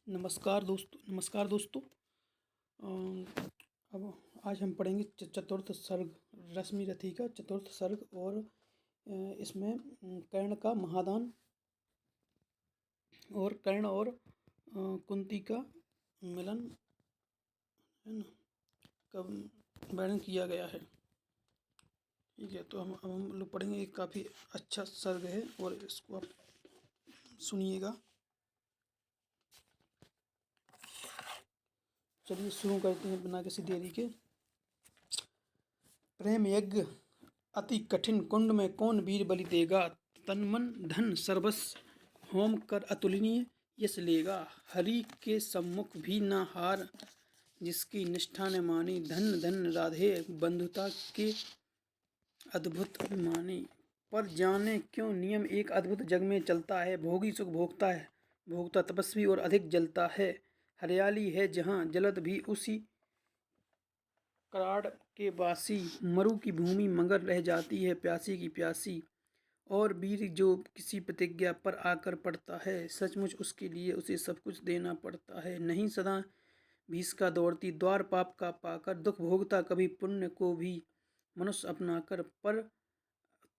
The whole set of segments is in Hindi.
नमस्कार दोस्तों। अब आज हम पढ़ेंगे चतुर्थ सर्ग, रश्मि रथी का चतुर्थ सर्ग। और इसमें कर्ण का महादान और कर्ण और कुंती का मिलन है ना, कब वर्णन किया गया है। ठीक है, तो हम लोग पढ़ेंगे। ये काफ़ी अच्छा सर्ग है और इसको आप सुनिएगा। चलिए शुरू करते हैं बिना किसी देरी के। प्रेम यज्ञ अति कठिन, कुंड में कौन वीर बलि देगा। तन मन धन सर्वस्व होम कर अतुलनीय यश लेगा। हरि के सम्मुख भी न हार, जिसकी निष्ठा ने मानी। धन धन राधे बंधुता के अद्भुत अभिमानी। पर जाने क्यों नियम एक अद्भुत जग में चलता है। भोगी सुख भोगता है, भोगता तपस्वी और अधिक जलता है। हरियाली है जहाँ जलद भी उसी कराड़ के वासी। मरु की भूमि मगर रह जाती है प्यासी की प्यासी। और वीर जो किसी प्रतिज्ञा पर आकर पड़ता है, सचमुच उसके लिए उसे सब कुछ देना पड़ता है। नहीं सदा भीष का दौड़ती द्वार पाप का पाकर, दुख भोगता कभी पुण्य को भी मनुष्य अपनाकर। पर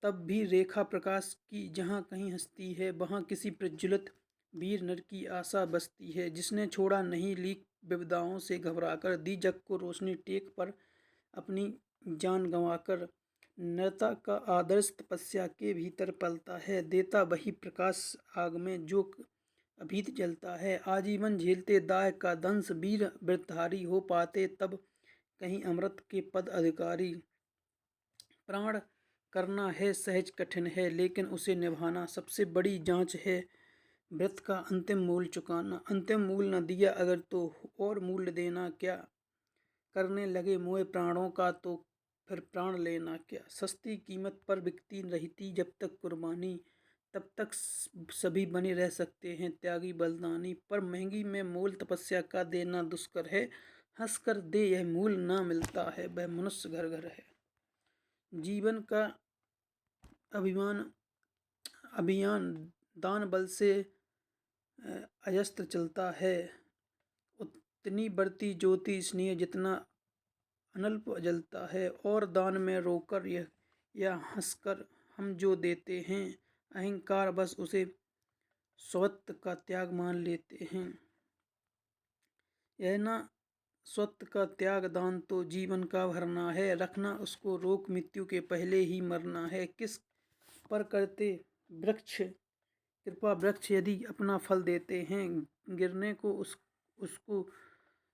तब भी रेखा प्रकाश की जहाँ कहीं हंसती है, वहाँ किसी प्रज्वलित वीर नर की आशा बसती है। जिसने छोड़ा नहीं लीक विपदाओं से घबराकर, दी जग को रोशनी टेक पर अपनी जान गंवाकर। नरता का आदर्श तपस्या के भीतर पलता है, देता वही प्रकाश आग में जो अभीत जलता है। आजीवन झेलते दाह का दंश, वीर वृतधारी हो पाते तब कहीं अमृत के पद अधिकारी। प्राण करना है सहज कठिन है, लेकिन उसे निभाना सबसे बड़ी जांच है। व्रत का अंतिम मूल चुकाना, अंतिम मूल न दिया अगर तो और मूल्य देना क्या। करने लगे मोह प्राणों का तो फिर प्राण लेना क्या। सस्ती कीमत पर बिकती रहती जब तक कुर्बानी, तब तक सभी बने रह सकते हैं त्यागी बलिदानी। पर महंगी में मोल तपस्या का देना दुष्कर है। हंस कर दे यह मूल ना मिलता है, वह मनुष्य घर घर है। जीवन का अभियान दान बल से अजस्त्र चलता है। उतनी बढ़ती ज्योति स्नेह जितना अनल्प जलता है। और दान में रोकर यह या हंसकर हम जो देते हैं, अहंकार बस उसे स्वत्व का त्याग मान लेते हैं। यह ना स्वत्व का त्याग दान तो जीवन का भरना है। रखना उसको रोक मृत्यु के पहले ही मरना है। किस पर करते वृक्ष कृपा, वृक्ष यदि अपना फल देते हैं, गिरने को उसको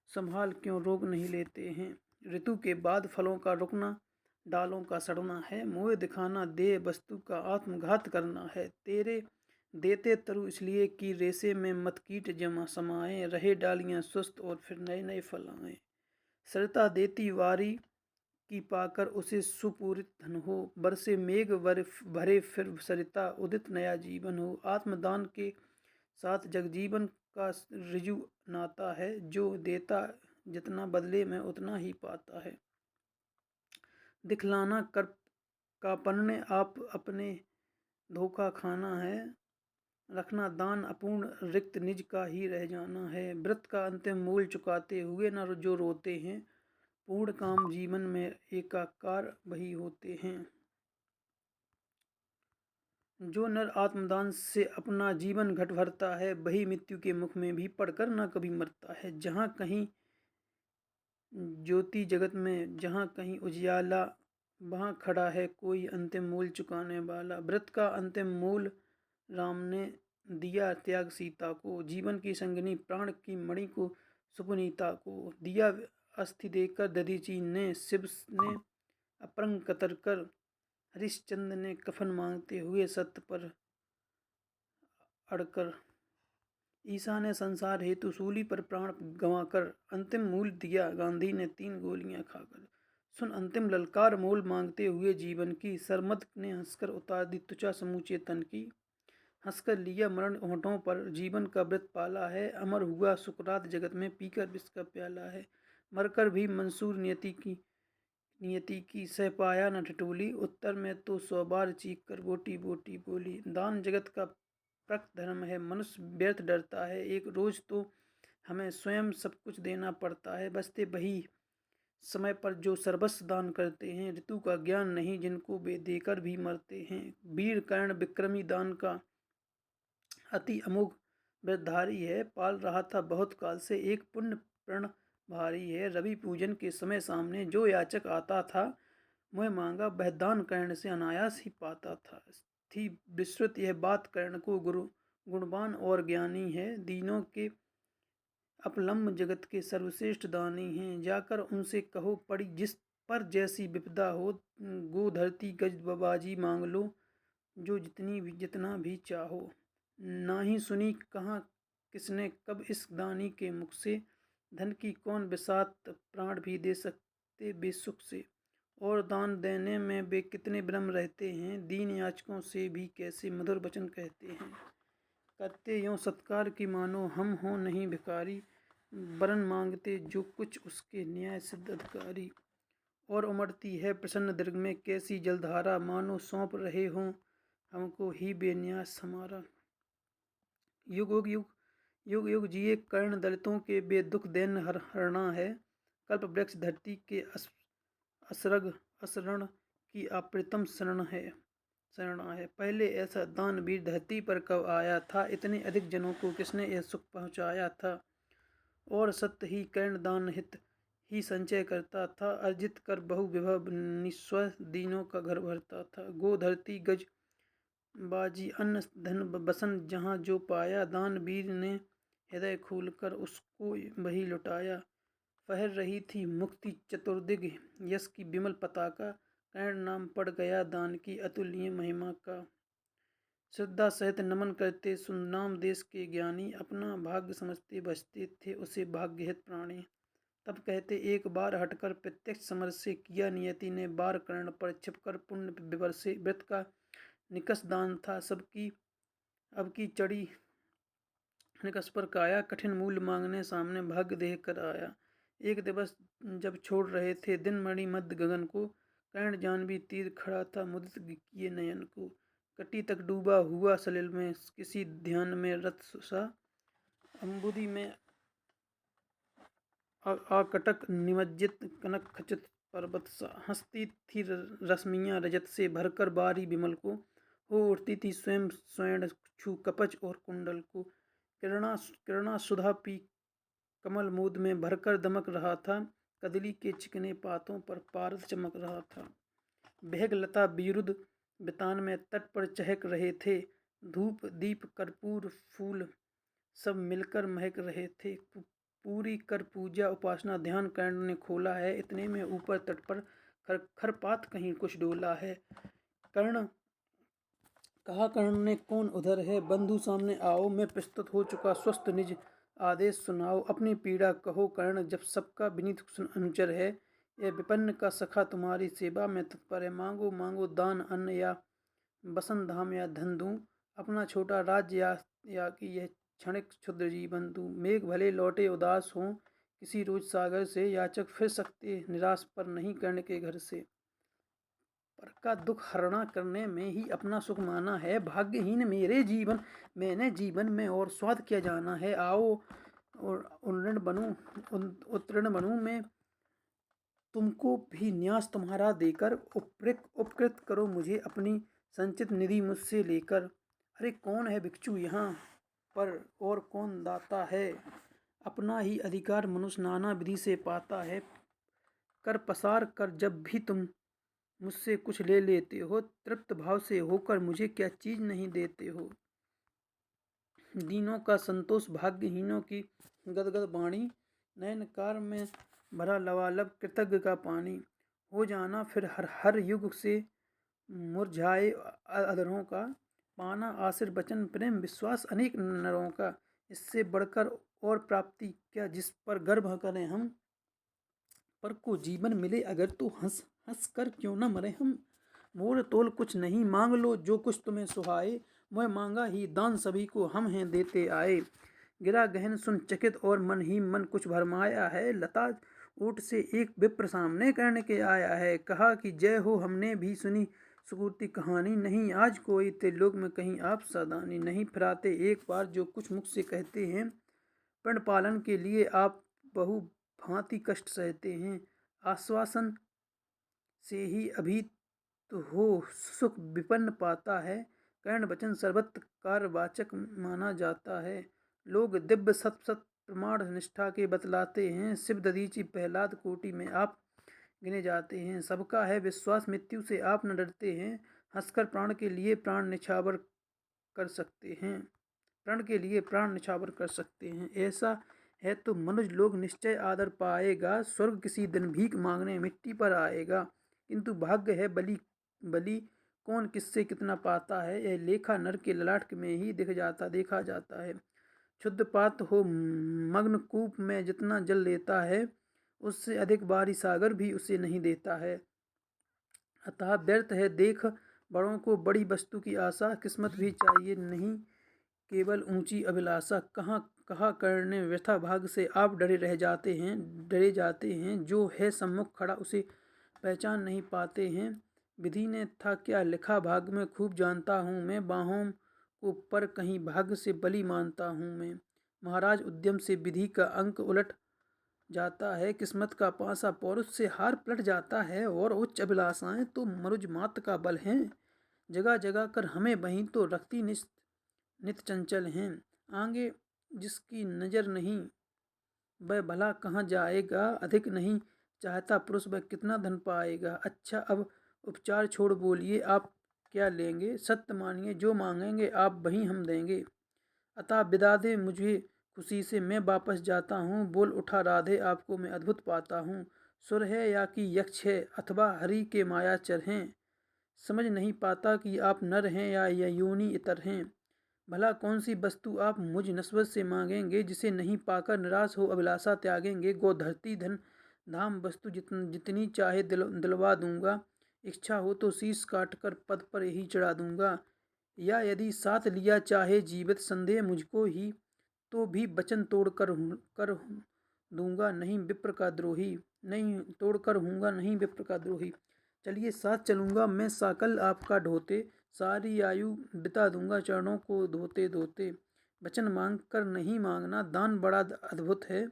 संभाल क्यों रोक नहीं लेते हैं। ऋतु के बाद फलों का रुकना डालों का सड़ना है। मोह दिखाना देह वस्तु का आत्मघात करना है। तेरे देते तरु इसलिए कि रेशे में मत कीट जमा समाए, रहे डालियां स्वस्थ और फिर नए नए फल आए। सरिता देती वारी की पाकर उसे सुपूरित धन हो, बरसे मेघ भरे फिर सरिता उदित नया जीवन हो। आत्मदान के साथ जगजीवन का ऋजु नाता है, जो देता जितना बदले में उतना ही पाता है। दिखलाना कर का पन्ने आप अपने धोखा खाना है। रखना दान अपूर्ण रिक्त निज का ही रह जाना है। व्रत का अंतिम मूल चुकाते हुए न जो रोते हैं, पूर्ण काम जीवन में एकाकार वही होते हैं। जो नर आत्मदान से अपना जीवन घट भरता है, वही मृत्यु के मुख में भी पड़कर न कभी मरता है। जहाँ कहीं ज्योति जगत में, जहाँ कहीं उजियाला, वहाँ खड़ा है कोई अंतिम मूल चुकाने वाला। व्रत का अंतिम मूल राम ने दिया त्याग सीता को, जीवन की संगिनी प्राण की मणि को सुपुनीता को दिया। अस्थि देकर दधीची ने, शिव ने अपरंग कतर कर, हरिश्चंद्र ने कफन मांगते हुए सत्य पर अड़कर, ईसा ने संसार हेतु सूली पर प्राण गंवाकर अंतिम मूल दिया। गांधी ने 3 गोलियां खाकर। सुन अंतिम ललकार मोल मांगते हुए जीवन की, सरमद ने हंसकर उतार दी त्वचा समूचे तन की। हंसकर लिया मरण होठों पर, जीवन का व्रत पाला है। अमर हुआ सुकरात जगत में, पीकर विष का प्याला है। मरकर भी मंसूर नियति की सह पाया न ठिठोली। उत्तर में तो 100 बार चीख कर बोटी बोटी बोली। दान जगत का प्रकृत धर्म है, मनुष्य व्यर्थ डरता है। एक रोज तो हमें स्वयं सब कुछ देना पड़ता है। बचते वही समय पर जो सर्वस्व दान करते हैं, ऋतु का ज्ञान नहीं जिनको वे देकर भी मरते हैं। वीर कर्ण विक्रमी दान का अति अमोघ वृद्धारी है, पाल रहा था बहुत काल से एक पुण्य प्रण भारी है। रवि पूजन के समय सामने जो याचक आता था, मुँह मांगा वह दान कर्ण से अनायास ही पाता था। थी विस्तृत यह बात, कर्ण को गुरु गुणवान और ज्ञानी है, दीनों के अपलम्ब जगत के सर्वश्रेष्ठ दानी हैं। जाकर उनसे कहो पड़ी जिस पर जैसी विपदा हो, गो धरती गज बाजी मांग लो, जो जितना भी चाहो। ना ही सुनी कहाँ किसने कब इस दानी के मुख से, धन की कौन बिसात प्राण भी दे सकते बेसुख से। और दान देने में वे कितने विनम्र रहते हैं, दीन याचकों से भी कैसे मधुर वचन कहते हैं। करते यों सत्कार की मानो हम हों नहीं भिखारी, वरन मांगते जो कुछ उसके न्याय सिद्ध अधिकारी। और उमड़ती है प्रसन्न दीर्घ में कैसी जलधारा, मानो सौंप रहे हों हमको ही बेन्यास हमारा। युग युग युग युग युग जिए कर्ण, दलितों के बेदुख दैन हरना है, कल्प वृक्ष धरती के असरग असरण की अप्रितम शरण है। पहले ऐसा दानवीर धरती पर कब आया था, इतने अधिक जनों को किसने यह सुख पहुँचाया था। और सत्य ही कर्ण दान हित ही संचय करता था, अर्जित कर बहु विभव निस्व दीनों का घर भरता था। गो धरती गज बाजी अन्न धन बसन जहाँ जो पाया, दानवीर ने हृदय खोलकर उसको वही लुटाया। फहर रही थी मुक्ति चतुर्दिग यश की विमल पताका, कर्ण नाम पड़ गया दान की अतुलनीय महिमा का। श्रद्धा सहित नमन करते सुनाम देश के ज्ञानी, अपना भाग्य समझते बचते थे उसे भाग्यहित प्राणी। तब कहते एक बार हटकर प्रत्यक्ष समर से, किया नियति ने बार कर्ण पर छिपकर पुण्य विवर से। व्रत का निकष दान था सबकी अब की चढ़ी निकष पर काया, कठिन मूल मांगने सामने भाग्य देह कर आया। एक दिवस जब छोड़ रहे थे दिन मणि मध्य गगन को, कर्ण जानवी तीर खड़ा था मुदित किए नयन को। कटी तक डूबा हुआ सलिल में किसी ध्यान में रत सा, अम्बुदी में आकटक निमज्जित कनक खचित पर्वत सा। हंसती थी रश्मियाँ रजत से भरकर बारी विमल को, हो उठती थी स्वयं स्वर्ण छू कपच और कुंडल को। किरणा सुधा पी कमल मोद में भरकर दमक रहा था, कदली के चिकने पातों पर पारद चमक रहा था। भेग लता विरुद्ध बितान में तट पर चहक रहे थे, धूप दीप कर्पूर फूल सब मिलकर महक रहे थे। पूरी कर पूजा उपासना ध्यान कर्ण ने खोला है, इतने में ऊपर तट पर खरपात कहीं कुछ डोला है। कर्ण ने कौन उधर है, बंधु सामने आओ, मैं प्रस्तुत हो चुका स्वस्थ निज आदेश सुनाओ। अपनी पीड़ा कहो कर्ण, जब सबका विनीत अनुचर है, यह विपन्न का सखा तुम्हारी सेवा में तत्पर है। मांगो मांगो दान अन्न या बसन धाम या धन दूं, अपना छोटा राज्य या कि यह क्षणिक क्षुद्र जीवन दूं। मेघ भले लौटे उदास हों किसी रोज सागर से, याचक फिर सकते निराश पर नहीं कर्ण के घर से। पर का दुख हरणा करने में ही अपना सुख माना है, भाग्यहीन मेरे जीवन मैंने जीवन में और स्वाद क्या जाना है। आओ उत्तीर्ण बनूं मैं तुमको भी न्यास तुम्हारा देकर, उपकृत करो मुझे अपनी संचित निधि मुझसे लेकर। अरे कौन है भिक्षु यहाँ पर और कौन दाता है, अपना ही अधिकार मनुष्य नाना विधि से पाता है। कर पसार कर जब भी तुम मुझसे कुछ ले लेते हो, तृप्त भाव से होकर मुझे क्या चीज नहीं देते हो। दीनों का संतोष भाग्यहीनों की गदगद वाणी, नयनकार में भरा लबालब कृतज्ञ का पानी। हो जाना फिर हर युग से मुरझाए अधरों का, पाना आशीर वचन प्रेम विश्वास अनेक नरों का। इससे बढ़कर और प्राप्ति क्या जिस पर गर्व करें हम, पर को जीवन मिले अगर तो हंस हंस कर क्यों न मरे हम। मोल तोल कुछ नहीं मांग लो जो कुछ तुम्हें सुहाए, मैं मांगा ही दान सभी को हम हैं देते आए। गिरा गहन सुन चकित और मन ही मन कुछ भरमाया है, लता ऊँट से एक विप्र सामने कर्ण के आया है। कहा कि जय हो हमने भी सुनी सुकृति कहानी, नहीं आज कोई त्रिलोक में कहीं आप सादानी। नहीं फिराते एक बार जो कुछ मुख से कहते हैं, पिंड पालन के लिए आप बहु भांति कष्ट सहते हैं। आश्वासन से ही अभी तो हो सुख विपन्न पाता है। कर्ण वचन सर्वत्र कार्यवाचक माना जाता है। लोग दिव्य सत सत प्रमाण निष्ठा के बतलाते हैं। शिव दधीचि प्रहलाद कोटि में आप गिने जाते हैं। सबका है विश्वास मृत्यु से आप न डरते हैं। हंसकर प्राण के लिए प्राण निछावर कर सकते हैं। प्राण के लिए प्राण निछावर कर सकते हैं। ऐसा है तो मनुज लोग निश्चय आदर पाएगा। स्वर्ग किसी दिन भीख मांगने मिट्टी पर आएगा। किंतु भाग्य है बलि बलि कौन किससे कितना पाता है, यह लेखा नर के ललाट में ही देखा जाता है। क्षुद्र पात्र हो मग्न कूप में जितना जल लेता है, उससे अधिक बारी सागर भी उसे नहीं देता है। अतः व्यर्थ है देख बड़ों को बड़ी वस्तु की आशा। किस्मत भी चाहिए नहीं केवल ऊंची अभिलाषा। कहा करने व्यथा भाग से आप डरे जाते हैं। जो है सम्मुख खड़ा उसे पहचान नहीं पाते हैं। विधि ने था क्या लिखा भाग में खूब जानता हूँ मैं। बाहों को पर कहीं भाग्य से बलि मानता हूँ मैं। महाराज उद्यम से विधि का अंक उलट जाता है। किस्मत का पासा पौरुष से हार पलट जाता है। और उच्च अभिलाषाएं तो मनुज मात्र का बल हैं। जगह जगह कर हमें वहीं तो रखती नित चंचल हैं। आगे जिसकी नजर नहीं वह भला कहाँ जाएगा। अधिक नहीं चाहता पुरुष वह कितना धन पाएगा। अच्छा अब उपचार छोड़ बोलिए आप क्या लेंगे। सत्य मानिए जो मांगेंगे आप वहीं हम देंगे। अतः विदा दे मुझे खुशी से मैं वापस जाता हूँ। बोल उठा राधे आपको मैं अद्भुत पाता हूँ। सुर है या कि यक्ष है अथवा हरि के मायाचर हैं। समझ नहीं पाता कि आप नर हैं या योनि इतर हैं। भला कौन सी वस्तु आप मुझ नस्बत से मांगेंगे, जिसे नहीं पाकर निराश हो अभिलाषा त्यागेंगे। गो धरती धन धाम वस्तु जितनी चाहे दिलवा दूंगा। इच्छा हो तो शीश काट कर पद पर ही चढ़ा दूंगा। या यदि साथ लिया चाहे जीवित संदेह मुझको ही, तो भी वचन तोड़ कर दूंगा नहीं विप्र का द्रोही। नहीं तोड़ कर हूँगा नहीं विप्र का द्रोही। चलिए साथ चलूँगा मैं साकल आपका ढोते। सारी आयु बिता दूंगा चरणों को धोते धोते। वचन मांग कर नहीं मांगना दान बड़ा अद्भुत है।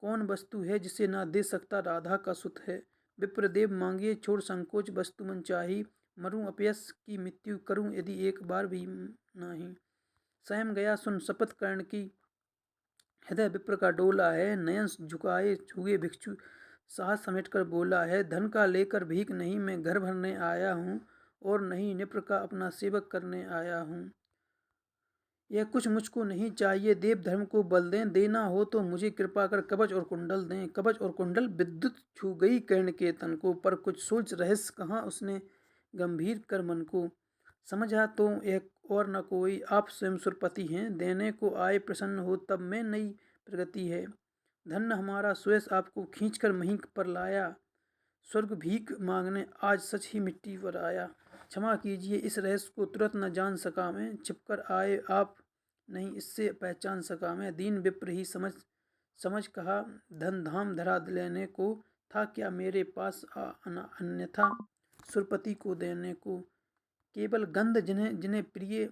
कौन वस्तु है जिसे ना दे सकता राधा का सुत है। विप्रदेव मांगिए छोड़ संकोच वस्तु मन चाही। मरूं अपयस की मृत्यु करूं यदि एक बार भी नहीं। सहम गया सुन शपथ कर्ण की हृदय विप्र का डोला है। नयन झुकाए छुए भिक्षु साहस समेट कर बोला है। धन का लेकर भीख नहीं मैं घर भरने आया हूँ, और नहीं निप्र का अपना सेवक करने आया हूँ। यह कुछ मुझको नहीं चाहिए देव धर्म को बल दें। देना हो तो मुझे कृपा कर कवच और कुंडल दें। कवच और कुंडल विद्युत छू गई कर्ण के तन को। पर कुछ सोच रहस्य कहा उसने गंभीर कर मन को। समझा तो एक और न कोई आप स्वयं सुरपति हैं। देने को आए प्रसन्न हो तब में नई प्रगति है। धन्य हमारा सुयस आपको खींच कर मही पर लाया। स्वर्ग भीख मांगने आज सच ही मिट्टी पर आया। क्षमा कीजिए इस रहस्य को तुरंत न जान सका मैं। छिपकर आए आप नहीं इससे पहचान सका मैं। दीन विप्र ही समझ कहा धन धाम धरा लेने को। था क्या मेरे पास अन्यथा सुरपति को देने को। केवल गंध जिन्हें जिन्हें प्रिय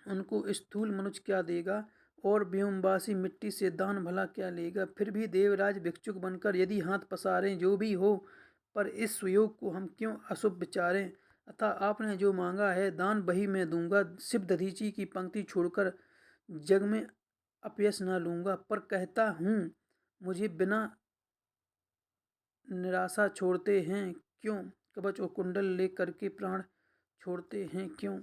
उनको स्थूल मनुष्य क्या देगा। और व्योमवासी मिट्टी से दान भला क्या लेगा। फिर भी देवराज भिक्षुक बनकर यदि हाथ पसारें जो भी हो, पर इस सुयोग को हम क्यों अशुभ विचारें। अतः आपने जो मांगा है दान वही मैं दूंगा। शिव दधीचि की पंक्ति छोड़कर जग में अपयश न लूंगा। पर कहता हूँ मुझे बिना निराशा छोड़ते हैं क्यों। कवच और कुंडल ले करके प्राण छोड़ते हैं क्यों।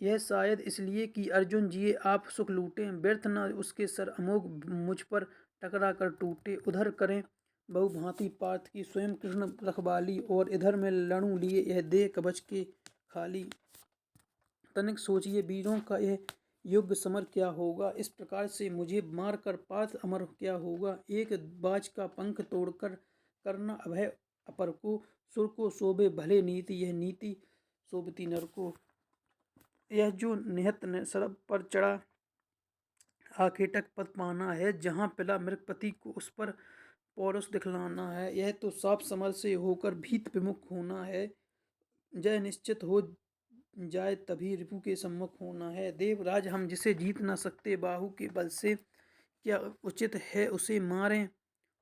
यह शायद इसलिए कि अर्जुन जी आप सुख लूटें। व्यर्थ न उसके सर अमोघ मुझ पर टकरा कर टूटे। उधर करें बहुभांति पार्थ की स्वयं कृष्ण रखवाली। और इधर में लड़ू लिए यह दे कवच के खाली। तनिक सोचिए वीरों का यह युग समर क्या होगा। इस प्रकार से मुझे मार कर पार्थ अमर क्या होगा। एक बाज का पंख तोड़कर करना अभय अपर को। सुर को शोभे भले नीति यह नीति शोभती नर को। यह जो निहत सरब पर चढ़ा आखेटक पद पाना है। जहाँ पिला मृगपति को उस पर पौरुष दिखलाना है। यह तो साफ समर से होकर भीत विमुख होना है। जय निश्चित हो जाए तभी रिपु के सम्मुख होना है। देवराज हम जिसे जीत न सकते बाहु के बल से, क्या उचित है उसे मारें,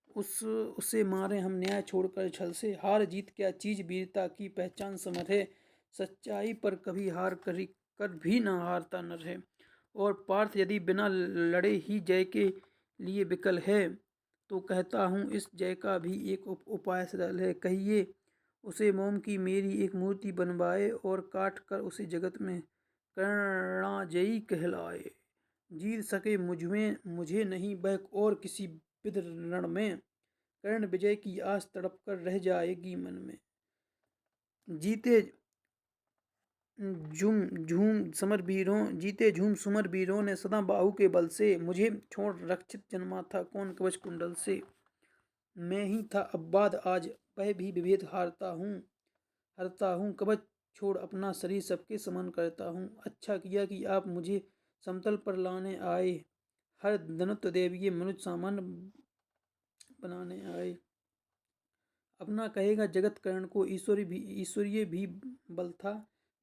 उसे मारें हम न्याय छोड़कर छल से। हार जीत क्या चीज वीरता की पहचान समर है, सच्चाई पर कभी हार कर भी न हारता नर है। और पार्थ यदि बिना लड़े ही जय के लिए विकल है, तो कहता हूँ इस जय का भी एक उपाय सरल है। कहिए उसे मोम की मेरी एक मूर्ति बनवाए, और काट कर उसे जगत में कर्णाजयी कहलाए। जीत सके मुझमें मुझे नहीं वह और किसी विद रण में, कर्ण विजय की आस तड़प कर रह जाएगी मन में। जीते झूम सुमर वीरों ने सदा बाहु के बल से, मुझे छोड़ रक्षित जन्मा था कौन कवच कुंडल से। मैं ही था अब्बाद आज वह भी विभेद हरता हूँ कवच छोड़ अपना शरीर सबके समान करता हूँ। अच्छा किया कि आप मुझे समतल पर लाने आए, हर धनुत देवीय मनुष्य सामान्य बनाने आए। अपना कहेगा जगत कर्ण को ईश्वरीय भी बल था,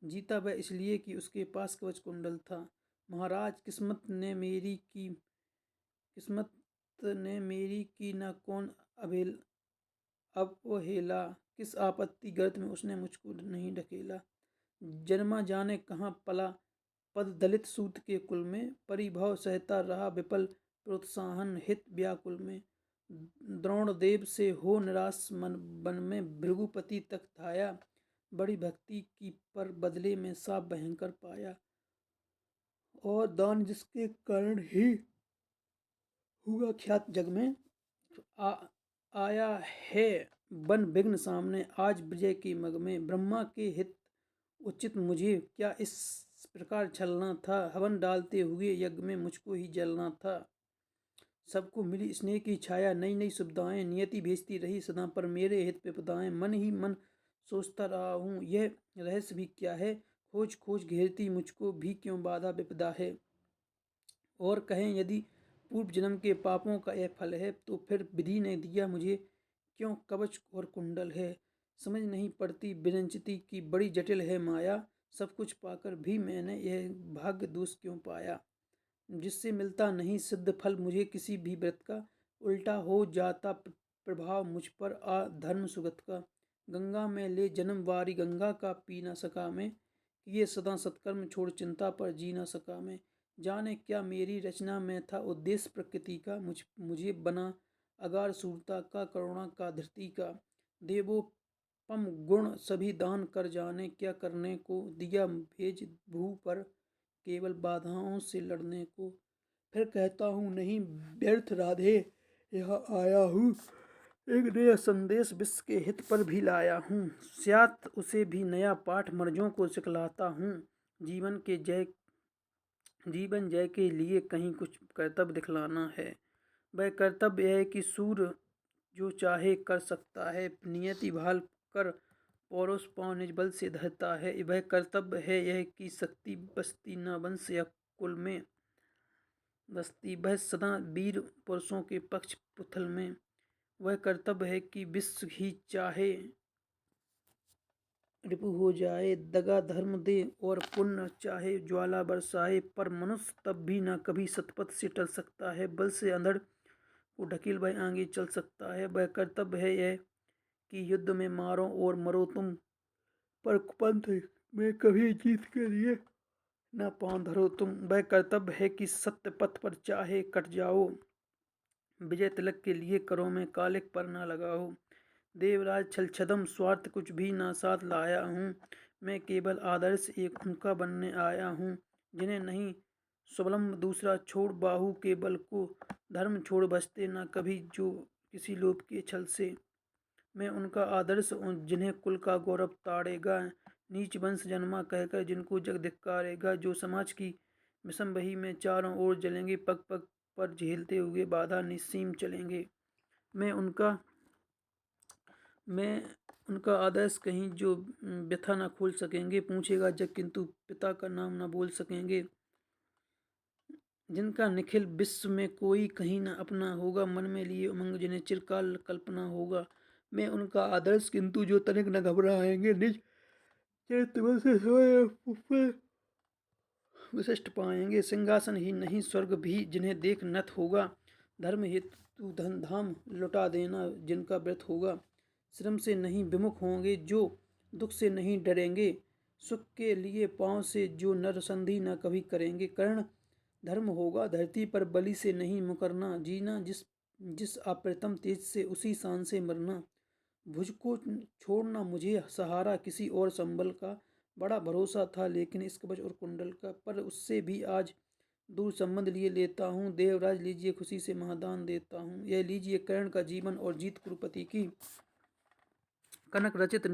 जीता वह इसलिए कि उसके पास कवच कुंडल था। महाराज किस्मत ने मेरी की न कौन अवहेला, किस आपत्ति गर्त में उसने मुझको नहीं ढकेला। जन्मा जाने कहाँ पला पद दलित सूत के कुल में, परिभव सहता रहा विपल प्रोत्साहन हित व्याकुल में। द्रोण देव से हो निराश मन बन में भृगुपति तक धाया, बड़ी भक्ति की पर बदले में साप भयंकर पाया। और दान जिसके कारण ही हुआ ख्यात जग में, आया है बन विघ्न सामने आज विजय की मग में। ब्रह्मा के हित उचित मुझे क्या इस प्रकार छलना था, हवन डालते हुए यज्ञ में मुझको ही जलना था। सबको मिली स्नेह की छाया नई नई सुविधाएं, नियति भेजती रही सदा पर मेरे हित विपदाएं। मन ही मन सोचता रहा हूँ यह रहस्य भी क्या है, खोज खोज घेरती मुझको भी क्यों बाधा विपदा है। और कहें यदि पूर्व जन्म के पापों का यह फल है, तो फिर विधि ने दिया मुझे क्यों कवच और कुंडल है। समझ नहीं पड़ती विरंचिति की बड़ी जटिल है माया, सब कुछ पाकर भी मैंने यह भाग्य दोष क्यों पाया। जिससे मिलता नहीं सिद्ध फल मुझे किसी भी व्रत का, उल्टा हो जाता प्रभाव मुझ पर धर्म सुगत का। गंगा में ले जन्म वारी गंगा का पी न सका मैं, किए सदा सत्कर्म छोड़ चिंता पर जी न सका मैं। जाने क्या मेरी रचना में था उद्देश्य प्रकृति का, मुझे बना अगार सूरता का करुणा का धरती का। देवोपम गुण सभी दान कर जाने, क्या करने को दिया भेज भू पर केवल बाधाओं से लड़ने को। फिर कहता हूँ नहीं व्यर्थ राधे यहाँ आया हूँ, एक नया संदेश विश्व के हित पर भी लाया हूँ। स्यात उसे भी नया पाठ मर्जों को सिखलाता हूँ, जीवन जय के लिए कहीं कुछ कर्तव्य दिखलाना है। वह कर्तव्य है कि सूर्य जो चाहे कर सकता है, नियति भाल कर पौरुष पाँव निज बल से धरता है। वह कर्तव्य है यह कि शक्ति बसती न वंश या कुल में बसती, वह सदा वीर पुरुषों के पक्ष पुथल में। वह कर्तव्य है कि विश्व ही चाहे रिपु हो जाए, दगा धर्म दे और पुण्य चाहे ज्वाला बरसाए, पर मनुष्य तब भी न कभी सतपथ से टल सकता है। बल से अंधड़ को ढकेल वह आगे चल सकता है। वह कर्तव्य है यह कि युद्ध में मारो और मरो तुम, पर कुपंथ में कभी जीत के लिए न पांव धरो तुम। वह कर्तव्य है कि सत्य पथ पर चाहे कट जाओ, विजय तिलक के लिए करो में कालिक पर न लगाओ। देवराज छल छदम स्वार्थ कुछ भी ना साथ लाया हूँ, मैं केवल आदर्श एक उनका बनने आया हूँ, जिन्हें नहीं स्वावलंब दूसरा छोड़ बाहु के बल को, धर्म छोड़ बचते ना कभी जो किसी लोभ के छल से। मैं उनका आदर्श हूँ जिन्हें कुल का गौरव ताड़ेगा, नीच वंश जन्मा कहकर जिनको जग धिक्कारेगा। जो समाज की विषम बही में चारों ओर जलेंगे, पग पग पर झेलते हुए बाधा निस्सीम चलेंगे। मैं उनका आदर्श कहीं जो व्यथा न खोल सकेंगे, पूछेगा जग किंतु पिता का नाम न बोल सकेंगे। जिनका निखिल विश्व में कोई कहीं न अपना होगा, मन में लिए उमंग जिन्हें चिरकाल कल्पना होगा। मैं उनका आदर्श किंतु जो तनिक न घबराएंगे, निज चरित्र से सोए ऊपर विशिष्ट पाएंगे। सिंहासन ही नहीं स्वर्ग भी जिन्हें देख नत होगा। धर्म हेतु धन धाम लुटा देना जिनका व्रत होगा। श्रम से नहीं विमुख होंगे जो दुख से नहीं डरेंगे। सुख के लिए पाँव से जो नर संधि न कभी करेंगे। कर्ण धर्म होगा धरती पर बलि से नहीं मुकरना। जीना जिस जिस अप्रतम तेज से उसी शान से मरना। भुज को छोड़ना मुझे सहारा किसी और संबल का। बड़ा भरोसा था लेकिन इस कवच और कुंडल का। पर उससे भी आज दूर संबंध लिए लेता हूँ। देवराज लीजिए खुशी से महादान देता हूँ। यह लीजिए कर्ण का जीवन और जीत कुरुपति की। कनक रचित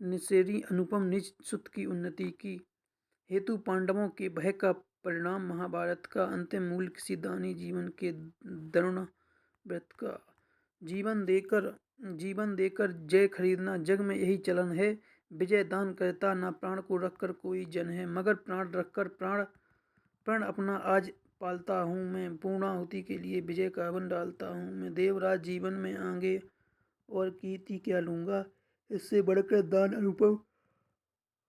निसेरी अनुपम निज सुत की उन्नति की। हेतु पांडवों के भय का परिणाम महाभारत का। अंतिम मूल किसी दानी जीवन के दरुण व्रत का। जीवन देकर जय खरीदना जग में यही चलन है। विजय दान करता ना प्राण को रखकर कोई जन है। मगर प्राण रखकर प्राण अपना आज पालता हूँ मैं। पूर्णाहुति के लिए विजय का हवन डालता हूँ मैं। देवराज जीवन में आगे और कीर्ति क्या लूँगा। इससे बढ़कर दान अनुपम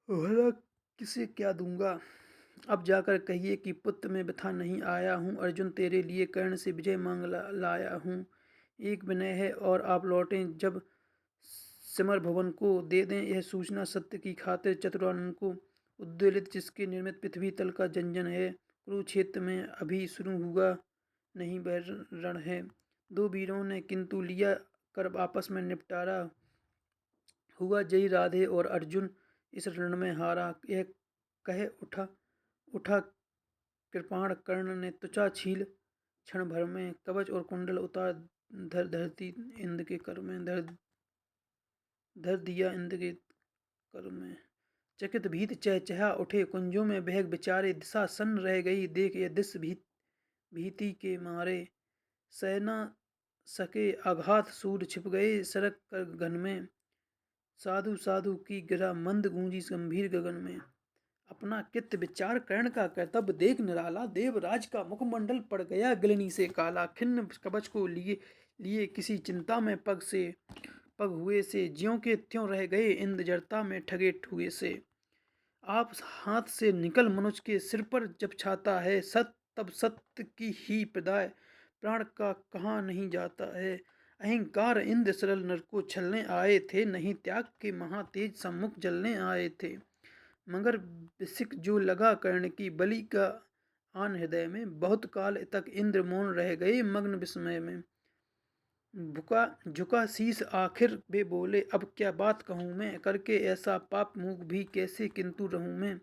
भला किसे क्या दूंगा। अब जाकर कहिए कि पुत्र में व्यथा नहीं आया हूँ। अर्जुन तेरे लिए कर्ण से विजय मांग लाया हूँ। एक विनय है और आप लौटें जब सिमर भवन को दे दें यह सूचना सत्य की खातिर चतुरानन को। उद्वेलित जिसके निर्मित पृथ्वी तल का जंजन है। कुरुक्षेत्र में अभी शुरू हुआ नहीं वह रण है। दो वीरों ने किंतु लिया कर आपस में निपटारा। हुआ जय राधे और अर्जुन इस रण में हारा। यह कह उठा कृपाण कर्ण ने त्वचा छील क्षण भर में। कवच और कुंडल उतार धरती इंद्र के कर में धर दिया इंद्र के कर में। चकित भीत चहचहा उठे कुंजों में बहक विचारे। दिशा सन्न रह गई देख यह दृश्य भीति के मारे। सह न सके आघात सूर छिप गए सरक कर घन में। साधु साधु की गिरा मंद गूंजी गंभीर गगन में। अपना कित विचार कर्ण का कर्तव्य देख निराला। देवराज का मुखमंडल पड़ गया गिलनी से काला। खिन्न कवच को लिए किसी चिंता में पग हुए से। ज्यों के त्यों रह गए इंद्र जड़ता में ठगे ठुए से। आप हाथ से निकल मनुष्य के सिर पर जब छाता है। तब सत्य की ही प्रदाय प्राण का कहाँ नहीं जाता है। अहंकार इंद्र सरल नर को छलने आए थे। नहीं त्याग के महातेज सम्मुख जलने आए थे। मगर विसिक जो लगा कर्ण की बलि का आन हृदय में। बहुत काल तक इंद्र मौन रह गए मग्न विस्मय में। झुका शीश आखिर वे बोले अब क्या बात कहूँ मैं। करके ऐसा पाप मुख भी कैसे किंतु रहूँ मैं।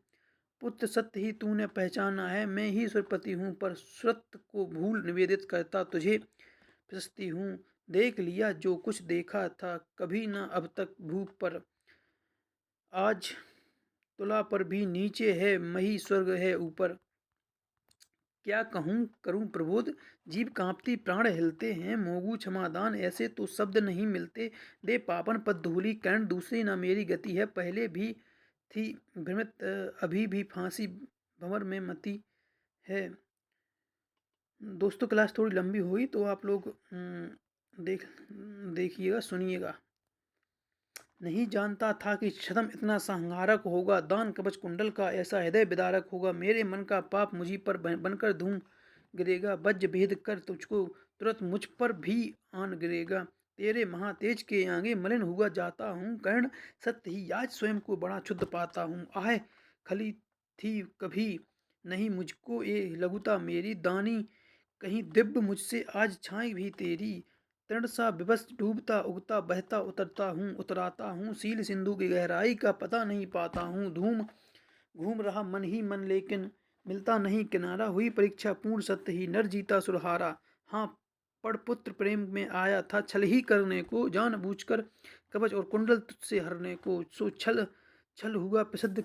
पुत्र सत्य ही तूने पहचाना है। मैं ही सुरपति हूँ पर सत्य को भूल निवेदित करता तुझे प्रशस्ति हूँ। देख लिया जो कुछ देखा था कभी न अब तक भूप पर। आज तुला पर भी नीचे है मही स्वर्ग है ऊपर। क्या कहूँ करूँ प्रबोध जीव कांपती प्राण हिलते हैं। मोगू क्षमादान ऐसे तो शब्द नहीं मिलते। दे पावन पद धूलि कर्ण दूसरी न मेरी गति है। पहले भी थी भ्रमित अभी भी फांसी भंवर में मती है। दोस्तों क्लास थोड़ी लंबी हुई तो आप लोग देखिएगा सुनिएगा। नहीं जानता था कि छद्म इतना संहारक होगा। दान कवच कुंडल का ऐसा हृदय विदारक होगा। मेरे मन का पाप मुझी पर बनकर धूम गिरेगा। वज्र भेद कर तुझको तुरंत मुझ पर भी आन गिरेगा। तेरे महातेज के आगे मलिन हुआ जाता हूँ कर्ण। सत्य ही आज स्वयं को बड़ा क्षुद्ध पाता हूँ। आह खली थी कभी नहीं मुझको ये लघुता मेरी। दानी कहीं दिव्य मुझसे आज छाई भी तेरी। तृण सा विवश डूबता उगता बहता उतराता हूँ। सील सिंधु की गहराई का पता नहीं पाता हूँ। घूम रहा मन ही मन लेकिन मिलता नहीं किनारा। हुई परीक्षा पूर्ण सत्य ही नर जीता सुरहारा। हाँ पड़ पुत्र प्रेम में आया था छल ही करने को। जानबूझकर कवच और कुंडल तुझसे हरने को। सो छल हुआ प्रसिद्ध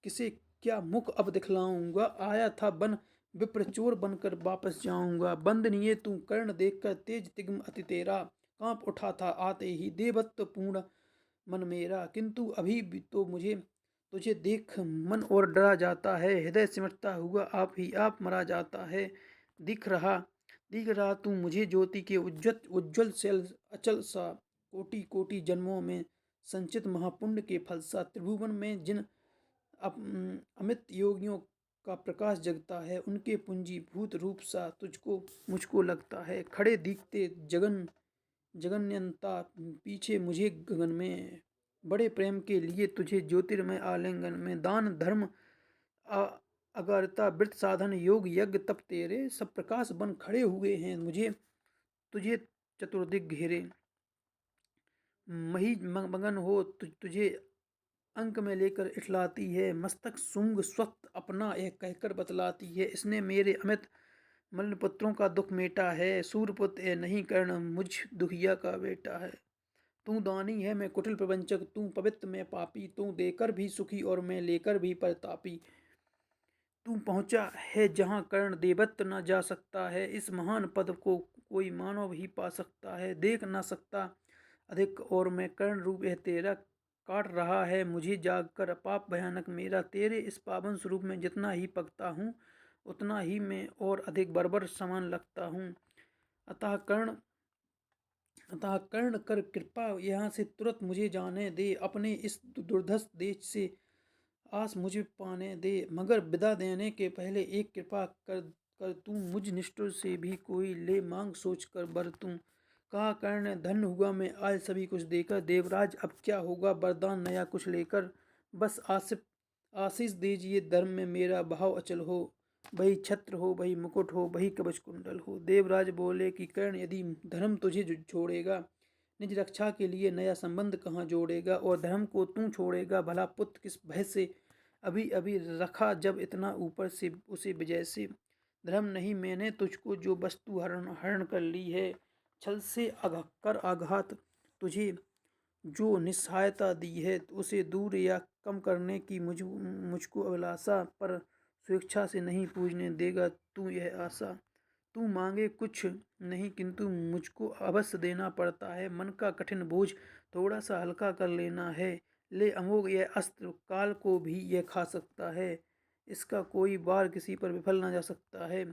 किसे क्या मुख अब दिखलाऊंगा। आया था बन विप्र चोर बनकर वापस जाऊंगा। बंदनीय तू कर्ण देखकर तेज तिग्म अति तेरा। कांप उठा था आते ही देवत्व पूर्ण मन मेरा। किंतु अभी भी तो मुझे तुझे देख मन और डरा जाता है। हृदय सिमटता हुआ आप ही आप मरा जाता है। दिख रहा तू मुझे ज्योति के उज्ज्वल से अचल सा। कोटि कोटि जन्मों में संचित महापुण्य के फलसा त्रिभुवन में जिन अमित योगियों का प्रकाश जगता है, उनके पुंजीभूत रूप सा तुझको मुझको लगता है। खड़े दिखते जगन्यंता पीछे मुझे गगन में, बड़े प्रेम के लिए तुझे ज्योतिर्मय आलिंगन में। दान धर्म अगारता व्रत साधन योग यज्ञ तप तेरे, सब प्रकाश बन खड़े हुए हैं मुझे तुझे चतुर्दिक घेरे। मही मगन हो तुझे अंक में लेकर इठलाती है, मस्तक शुंग स्वत अपना यह कहकर बतलाती है। इसने मेरे अमित मल्लपुत्रों का दुख मेटा है, सूरपुत्र ए नहीं कर्ण मुझ दुहिया का बेटा है। तू दानी है मैं कुटिल प्रवंचक, तू पवित्र मैं पापी, तू देकर भी सुखी और मैं लेकर भी परतापी। तू पहुँचा है जहाँ कर्ण देवत्व न जा सकता है, इस महान पद को कोई मानव ही पा सकता है। देख न सकता अधिक और मैं कर्ण रूप है तेरा, काट रहा है मुझे जाग कर पाप भयानक मेरा। तेरे इस पावन स्वरूप में जितना ही पकता हूँ, उतना ही मैं और अधिक बर्बर समान लगता हूँ। अतः कर्ण कर कृपा यहाँ से तुरंत मुझे जाने दे, अपने इस दुर्धर्ष देश से आस मुझे पाने दे। मगर विदा देने के पहले एक कृपा कर तू, मुझ निष्ठुर से भी कोई ले मांग सोच कर बर तू। कहा कर्ण धन्य हुआ मैं आज सभी कुछ देकर, देवराज अब क्या होगा वरदान नया कुछ लेकर। बस आशीष दीजिए धर्म में मेरा भाव अचल हो, वही छत्र हो वही मुकुट हो वही कवच कुंडल हो। देवराज बोले कि कर्ण यदि धर्म तुझे छोड़ेगा, निज रक्षा के लिए नया संबंध कहाँ जोड़ेगा, और धर्म को तू छोड़ेगा भला पुत्र किस भय से। अभी अभी रखा जब इतना ऊपर से उसे विजय से, धर्म नहीं मैंने तुझको जो वस्तु हरण कर ली है, छल से कर आघात तुझे जो निस्सहायता दी है, उसे दूर या कम करने की मुझको अभिलाषा, पर स्वेच्छा से नहीं पूजने देगा तू यह आशा। तू मांगे कुछ नहीं किंतु मुझको अवश्य देना पड़ता है, मन का कठिन बोझ थोड़ा सा हल्का कर लेना है। ले अमोघ यह अस्त्र काल को भी यह खा सकता है, इसका कोई वार किसी पर विफल न जा सकता है।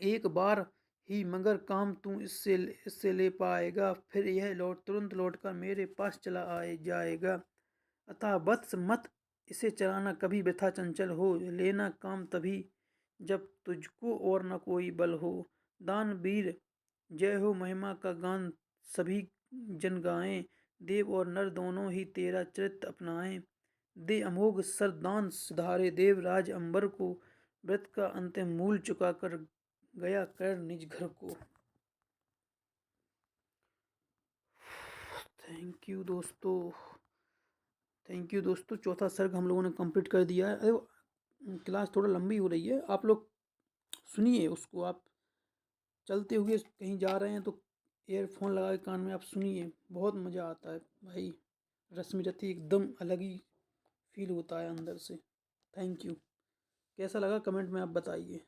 एक बार ही मगर काम तू इससे ले पाएगा, फिर यह तुरंत लौट कर मेरे पास चला जाएगा। अतः वत्स मत इसे चलाना कभी वृथा चंचल हो, लेना काम तभी जब तुझको और न कोई बल हो। दान वीर जय हो महिमा का गान सभी जन गाएं, देव और नर दोनों ही तेरा चरित्र अपनाएं। दे अमोघ सरदान सुधारे देवराज अंबर को, व्रत का अंतिम मूल चुका कर गया कर निज घर को। थैंक यू दोस्तों, चौथा सर्ग हम लोगों ने कंप्लीट कर दिया है। क्लास थोड़ा लंबी हो रही है, आप लोग सुनिए उसको। आप चलते हुए कहीं जा रहे हैं तो ईयरफोन लगा के कान में आप सुनिए, बहुत मज़ा आता है भाई। रश्मि रथी एकदम अलग ही फील होता है अंदर से। Thank you. कैसा लगा कमेंट में आप बताइए।